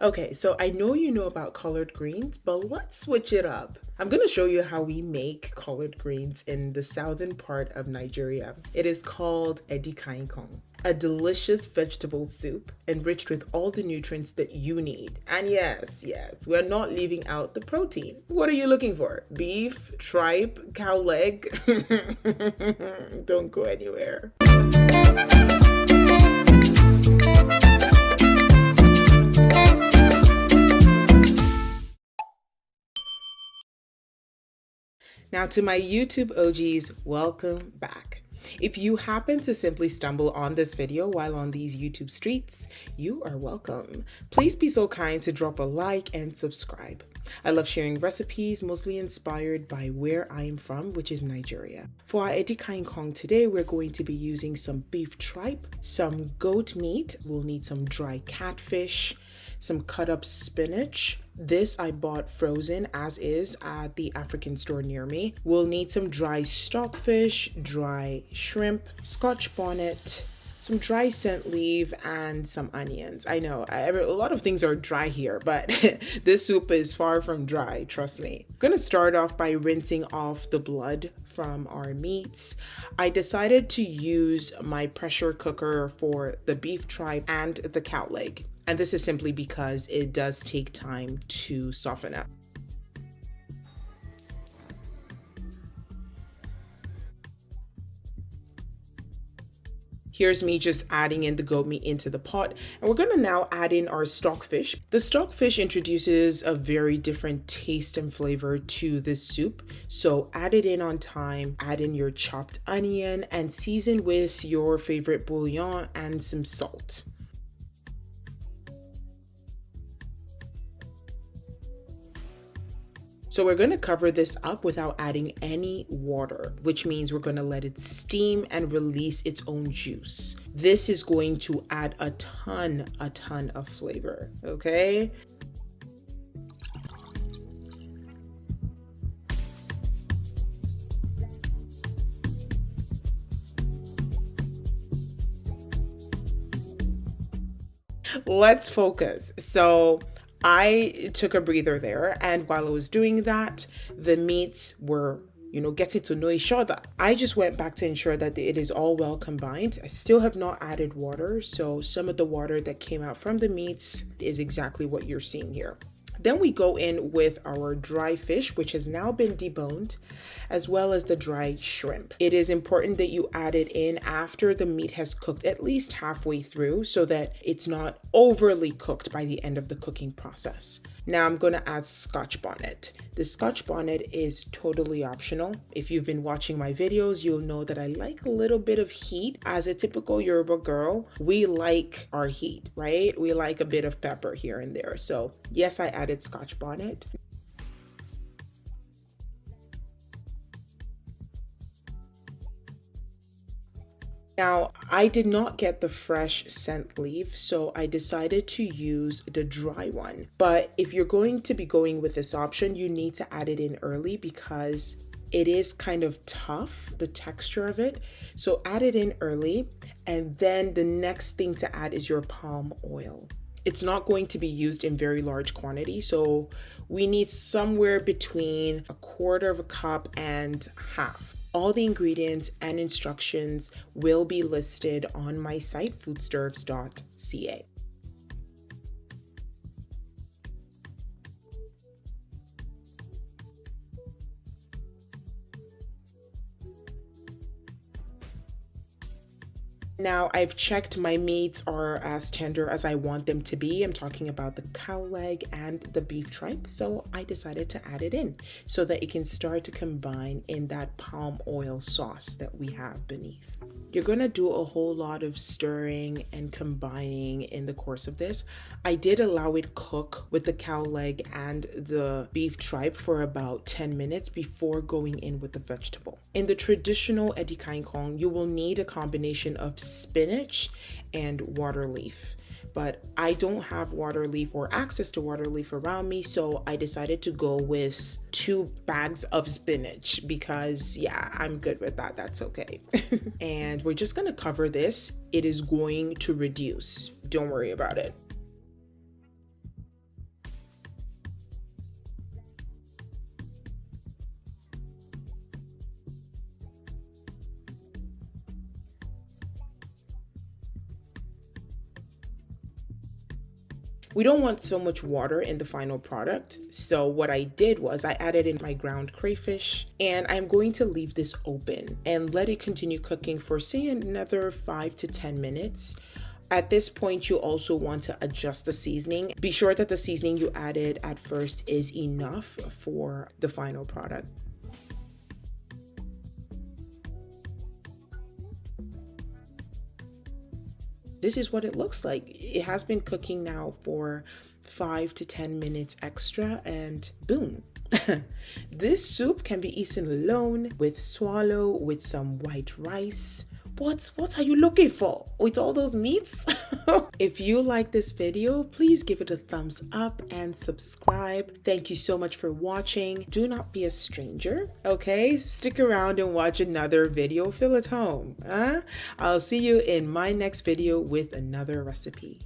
Okay, so I know you know about collard greens, but let's switch it up. I'm gonna show you how we make collard greens in the southern part of Nigeria. It is called Edikang Ikong, a delicious vegetable soup enriched with all the nutrients that you need. And yes, we're not leaving out the protein. What are you looking for? Beef, tripe, cow leg? Don't go anywhere. Now, to my YouTube OGs, welcome back. If you happen to simply stumble on this video while on these YouTube streets, you are welcome. Please be so kind to drop a like and subscribe. I love sharing recipes, mostly inspired by where I am from, which is Nigeria. For our Edikang Ikong today, we're going to be using some beef tripe, some goat meat, we'll need some dry catfish, some cut up spinach. This I bought frozen as is at the African store near me. We'll need some dry stockfish, dry shrimp, scotch bonnet, some dry scent leaf, and some onions. I know a lot of things are dry here, but this soup is far from dry, trust me. I'm gonna start off by rinsing off the blood from our meats. I decided to use my pressure cooker for the beef tripe and the cow leg. And this is simply because it does take time to soften up. Here's me just adding in the goat meat into the pot. And we're gonna now add in our stockfish. The stockfish introduces a very different taste and flavor to this soup. So add it in on time, add in your chopped onion, and season with your favorite bouillon and some salt. So we're going to cover this up without adding any water, which means we're going to let it steam and release its own juice. This is going to add a ton of flavor, okay? Let's focus. So I took a breather there, and while I was doing that, the meats were, getting to know each other. I just went back to ensure that it is all well combined. I still have not added water, so some of the water that came out from the meats is exactly what you're seeing here. Then we go in with our dry fish, which has now been deboned, as well as the dry shrimp. It is important that you add it in after the meat has cooked at least halfway through so that it's not overly cooked by the end of the cooking process. Now I'm going to add scotch bonnet. The scotch bonnet is totally optional. If you've been watching my videos, you'll know that I like a little bit of heat. As a typical Yoruba girl, we like our heat, right? We like a bit of pepper here and there. So yes, I added scotch bonnet. Now, I did not get the fresh scent leaf, so I decided to use the dry one. But if you're going to be going with this option, you need to add it in early because it is kind of tough, the texture of it. So add it in early, and then the next thing to add is your palm oil. It's not going to be used in very large quantity, so we need somewhere between 1/4 cup and half. All the ingredients and instructions will be listed on my site, sturvsbyiddy.ca. Now I've checked my meats are as tender as I want them to be. I'm talking about the cow leg and the beef tripe. So I decided to add it in so that it can start to combine in that palm oil sauce that we have beneath. You're gonna do a whole lot of stirring and combining in the course of this. I did allow it cook with the cow leg and the beef tripe for about 10 minutes before going in with the vegetable. In the traditional Edikang Ikong, you will need a combination of spinach and water leaf. But I don't have water leaf or access to water leaf around me, so I decided to go with 2 bags of spinach because yeah, I'm good with that. That's okay. And we're just gonna cover this. It is going to reduce. Don't worry about it. We don't want so much water in the final product. So what I did was I added in my ground crayfish, and I'm going to leave this open and let it continue cooking for say another 5 to 10 minutes. At this point, you also want to adjust the seasoning. Be sure that the seasoning you added at first is enough for the final product. This is what it looks like. It has been cooking now for 5 to 10 minutes extra, and boom. This soup can be eaten alone, with swallow, with some white rice. What are you looking for with all those meats? If you like this video, please give it a thumbs up and subscribe. Thank you so much for watching. Do not be a stranger, okay? Stick around and watch another video. Feel at home. I'll see you in my next video with another recipe.